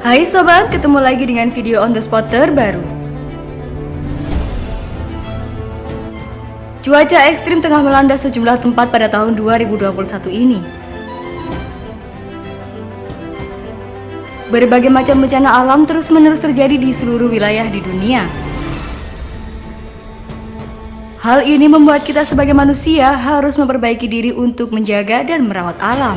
Hai sobat, ketemu lagi dengan video on the spot terbaru. Cuaca ekstrim tengah melanda sejumlah tempat pada tahun 2021 ini. Berbagai macam bencana alam terus-menerus terjadi di seluruh wilayah di dunia. Hal ini membuat kita sebagai manusia harus memperbaiki diri untuk menjaga dan merawat alam.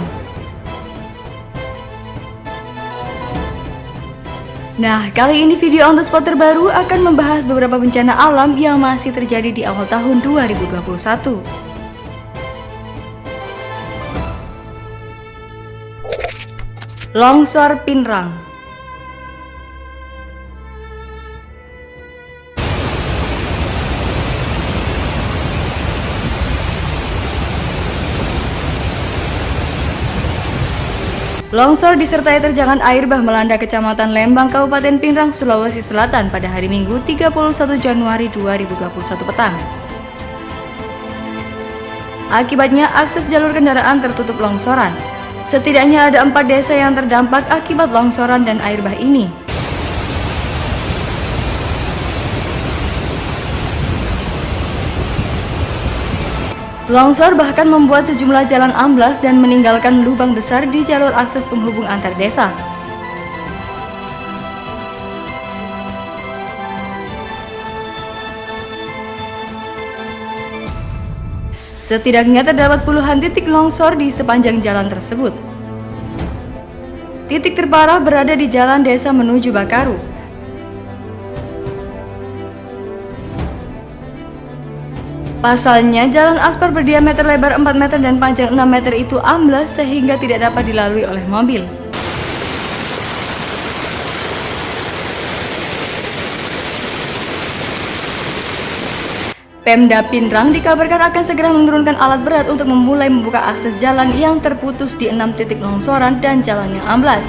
Nah, kali ini video on the spot terbaru akan membahas beberapa bencana alam yang masih terjadi di awal tahun 2021. Longsor Pinrang. Longsor disertai terjangan air bah melanda Kecamatan Lembang, Kabupaten Pinrang, Sulawesi Selatan pada hari Minggu 31 Januari 2021 petang. Akibatnya akses jalur kendaraan tertutup longsoran. Setidaknya ada 4 desa yang terdampak akibat longsoran dan air bah ini. Longsor bahkan membuat sejumlah jalan amblas dan meninggalkan lubang besar di jalur akses penghubung antar desa. Setidaknya terdapat puluhan titik longsor di sepanjang jalan tersebut. Titik terparah berada di jalan desa menuju Bakaru. Pasalnya, jalan aspal berdiameter lebar 4 meter dan panjang 6 meter itu amblas sehingga tidak dapat dilalui oleh mobil. Pemda Pinrang dikabarkan akan segera menurunkan alat berat untuk memulai membuka akses jalan yang terputus di 6 titik longsoran dan jalan yang amblas.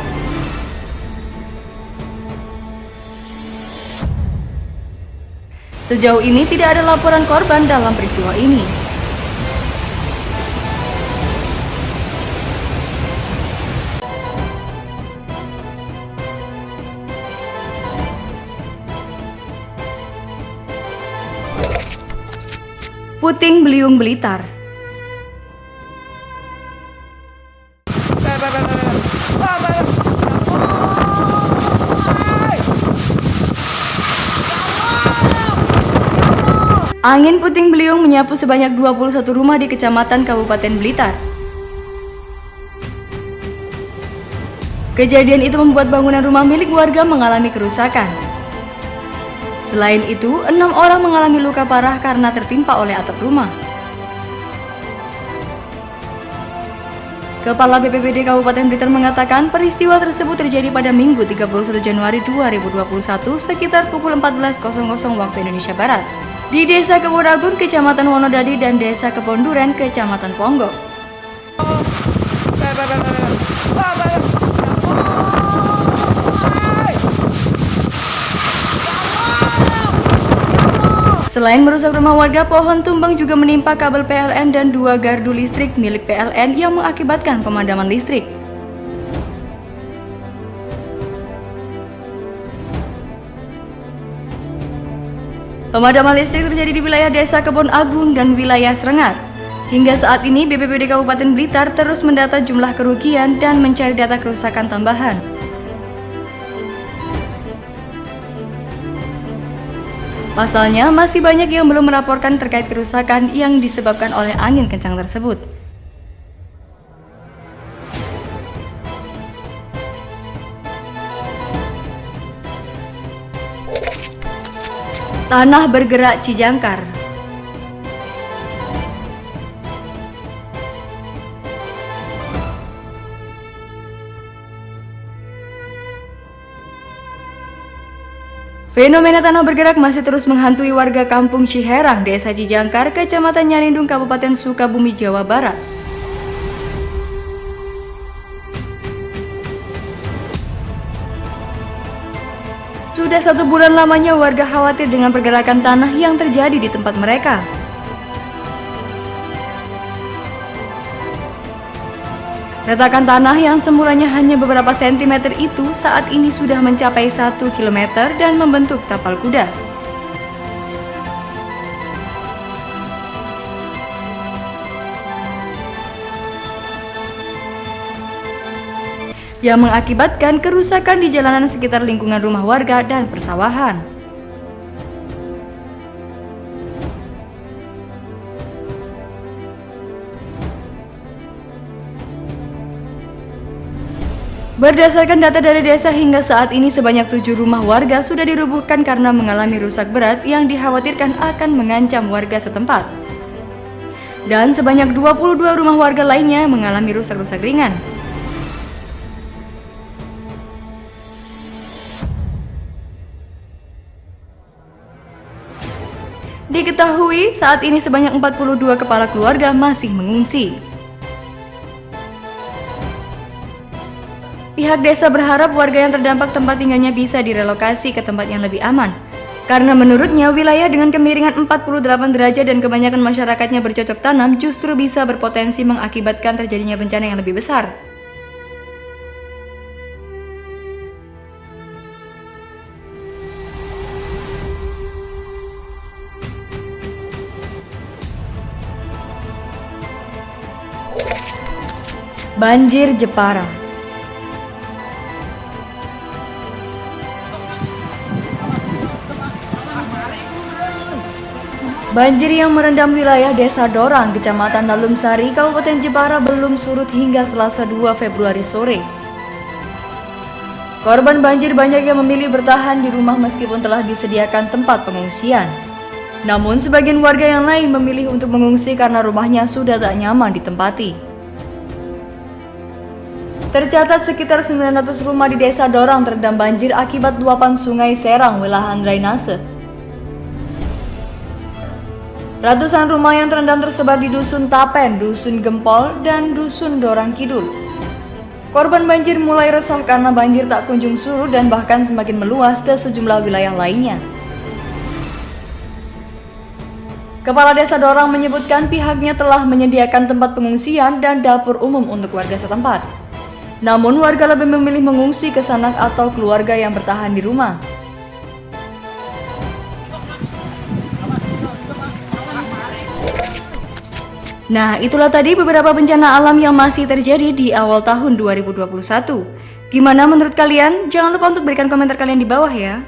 Sejauh ini tidak ada laporan korban dalam peristiwa ini. Puting Beliung Blitar. Angin puting beliung menyapu sebanyak 21 rumah di Kecamatan Kabupaten Blitar. Kejadian itu membuat bangunan rumah milik warga mengalami kerusakan. Selain itu, 6 orang mengalami luka parah karena tertimpa oleh atap rumah. Kepala BPBD Kabupaten Blitar mengatakan peristiwa tersebut terjadi pada Minggu 31 Januari 2021 sekitar pukul 14.00 waktu Indonesia Barat di Desa Kebon Agung, Kecamatan Wonodadi, dan Desa Kebon Duren, Kecamatan Ponggok. Selain merusak rumah warga, pohon tumbang juga menimpa kabel PLN dan 2 gardu listrik milik PLN yang mengakibatkan pemadaman listrik. Pemadaman listrik terjadi di wilayah Desa Kebon Agung dan wilayah Srengat. Hingga saat ini, BPBD Kabupaten Blitar terus mendata jumlah kerugian dan mencari data kerusakan tambahan. Pasalnya, masih banyak yang belum melaporkan terkait kerusakan yang disebabkan oleh angin kencang tersebut. Tanah bergerak Cijangkar. Fenomena tanah bergerak masih terus menghantui warga kampung Ciherang, Desa Cijangkar, Kecamatan Nyalindung, Kabupaten Sukabumi, Jawa Barat. Sudah 1 bulan lamanya warga khawatir dengan pergerakan tanah yang terjadi di tempat mereka. Retakan tanah yang semulanya hanya beberapa sentimeter itu saat ini sudah mencapai 1 kilometer dan membentuk tapal kuda. Yang mengakibatkan kerusakan di jalanan sekitar lingkungan rumah warga dan persawahan. Berdasarkan data dari desa, hingga saat ini sebanyak 7 rumah warga sudah dirubuhkan karena mengalami rusak berat yang dikhawatirkan akan mengancam warga setempat. Dan sebanyak 22 rumah warga lainnya mengalami rusak-rusak ringan. Diketahui saat ini sebanyak 42 kepala keluarga masih mengungsi. Pihak desa berharap warga yang terdampak tempat tinggalnya bisa direlokasi ke tempat yang lebih aman. Karena menurutnya wilayah dengan kemiringan 48 derajat dan kebanyakan masyarakatnya bercocok tanam justru bisa berpotensi mengakibatkan terjadinya bencana yang lebih besar. Banjir Jepara. Banjir yang merendam wilayah Desa Dorang, Kecamatan Dalumsari, Kabupaten Jepara belum surut hingga Selasa 2 Februari sore. Korban banjir banyak yang memilih bertahan di rumah meskipun telah disediakan tempat pengungsian. Namun sebagian warga yang lain memilih untuk mengungsi karena rumahnya sudah tak nyaman ditempati. Tercatat sekitar 900 rumah di Desa Dorang terendam banjir akibat luapan Sungai Serang wilayah drainase. Ratusan rumah yang terendam tersebar di Dusun Tapen, Dusun Gempol, dan Dusun Dorang Kidul. Korban banjir mulai resah karena banjir tak kunjung surut dan bahkan semakin meluas ke sejumlah wilayah lainnya. Kepala Desa Dorang menyebutkan pihaknya telah menyediakan tempat pengungsian dan dapur umum untuk warga setempat. Namun warga lebih memilih mengungsi ke sanak atau keluarga yang bertahan di rumah. Nah, itulah tadi beberapa bencana alam yang masih terjadi di awal tahun 2021. Gimana menurut kalian? Jangan lupa untuk berikan komentar kalian di bawah ya.